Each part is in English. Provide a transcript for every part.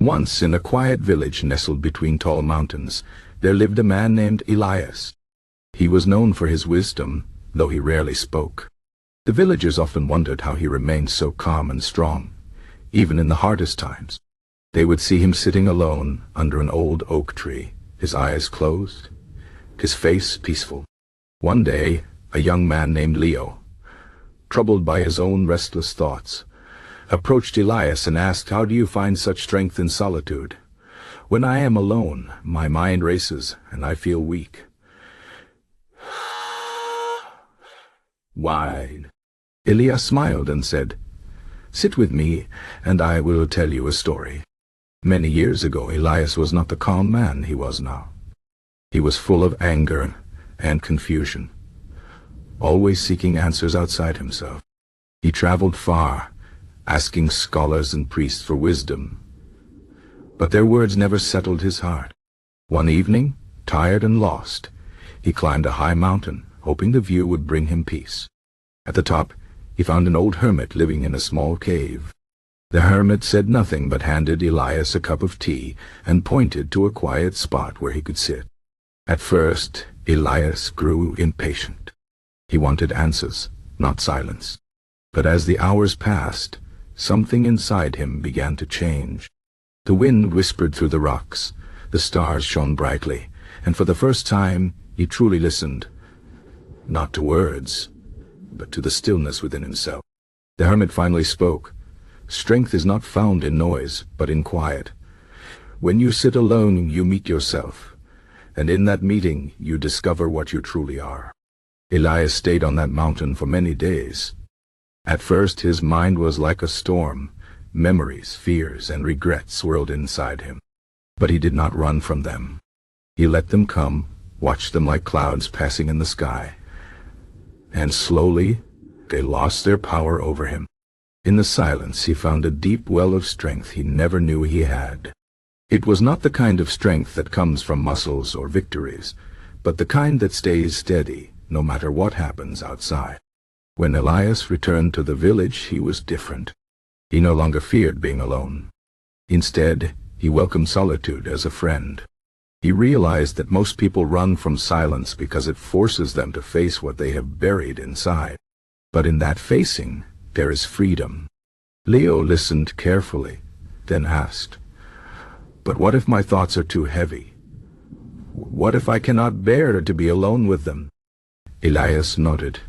Once, in a quiet village nestled between tall mountains, there lived a man named Elias. He was known for his wisdom, though he rarely spoke. The villagers often wondered how he remained so calm and strong, even in the hardest times. They would see him sitting alone under an old oak tree, his eyes closed, his face peaceful. One day, a young man named Leo, troubled by his own restless thoughts, approached Elias and asked, "How do you find such strength in solitude? When I am alone, my mind races and I feel weak." "Why?" Elias smiled and said, "Sit with me and I will tell you a story." Many years ago, Elias was not the calm man he was now. He was full of anger and confusion, always seeking answers outside himself. He traveled far, asking scholars and priests for wisdom, but their words never settled his heart. One evening, tired and lost, he climbed a high mountain, hoping the view would bring him peace. At the top, he found an old hermit living in a small cave. The hermit said nothing but handed Elias a cup of tea and pointed to a quiet spot where he could sit. At first, Elias grew impatient. He wanted answers, not silence. But as the hours passed, something inside him began to change. The wind whispered through the rocks, the stars shone brightly, and for the first time he truly listened, not to words, but to the stillness within himself. The hermit finally spoke. "Strength is not found in noise, but in quiet. When you sit alone, you meet yourself, and in that meeting you discover what you truly are." Elias stayed on that mountain for many days. At first his mind was like a storm. Memories, fears, and regrets swirled inside him. But he did not run from them. He let them come, watched them like clouds passing in the sky, and slowly they lost their power over him. In the silence he found a deep well of strength he never knew he had. It was not the kind of strength that comes from muscles or victories, but the kind that stays steady, no matter what happens outside. When Elias returned to the village, he was different. He no longer feared being alone. Instead, he welcomed solitude as a friend. He realized that most people run from silence because it forces them to face what they have buried inside. But in that facing, there is freedom. Leo listened carefully, then asked, "But what if my thoughts are too heavy? What if I cannot bear to be alone with them?" Elias nodded.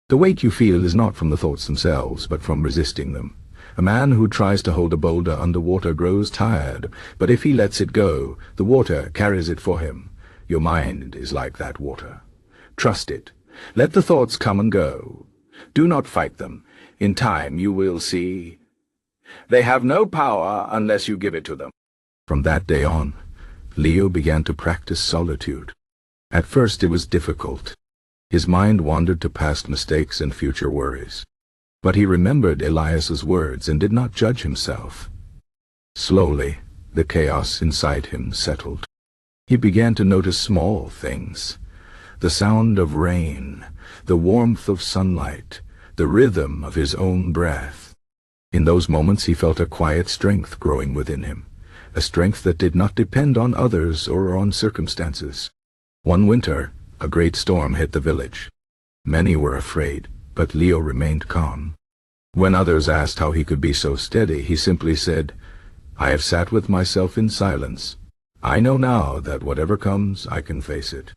"The weight you feel is not from the thoughts themselves, but from resisting them. A man who tries to hold a boulder underwater grows tired, but if he lets it go, the water carries it for him. Your mind is like that water. Trust it. Let the thoughts come and go. Do not fight them. In time you will see. They have no power unless you give it to them." From that day on, Leo began to practice solitude. At first it was difficult. His mind wandered to past mistakes and future worries. But he remembered Elias's words and did not judge himself. Slowly, the chaos inside him settled. He began to notice small things: the sound of rain, the warmth of sunlight, the rhythm of his own breath. In those moments he felt a quiet strength growing within him, a strength that did not depend on others or on circumstances. One winter, a great storm hit the village. Many were afraid, but Leo remained calm. When others asked how he could be so steady, he simply said, "I have sat with myself in silence. I know now that whatever comes, I can face it."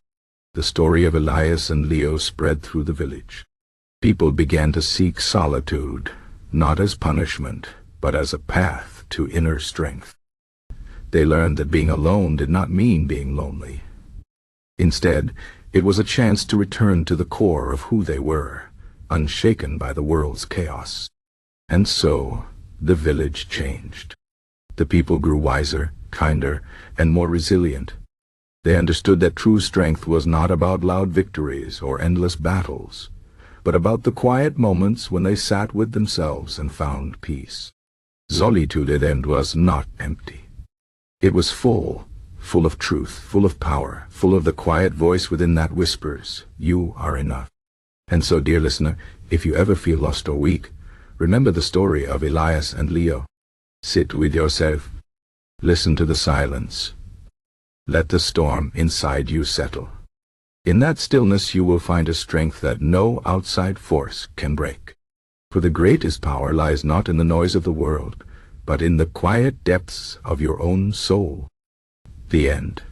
The story of Elias and Leo spread through the village. People began to seek solitude, not as punishment, but as a path to inner strength. They learned that being alone did not mean being lonely. Instead, it was a chance to return to the core of who they were, unshaken by the world's chaos. And so, the village changed. The people grew wiser, kinder, and more resilient. They understood that true strength was not about loud victories or endless battles, but about the quiet moments when they sat with themselves and found peace. Solitude at end was not empty. It was full of truth, full of power, full of the quiet voice within that whispers, "You are enough." And so, dear listener, if you ever feel lost or weak, remember the story of Elias and Leo. Sit with yourself, Listen to the silence. Let the storm inside you settle. In that stillness you will find a strength that no outside force can break. For the greatest power lies not in the noise of the world, but in the quiet depths of your own soul. The end.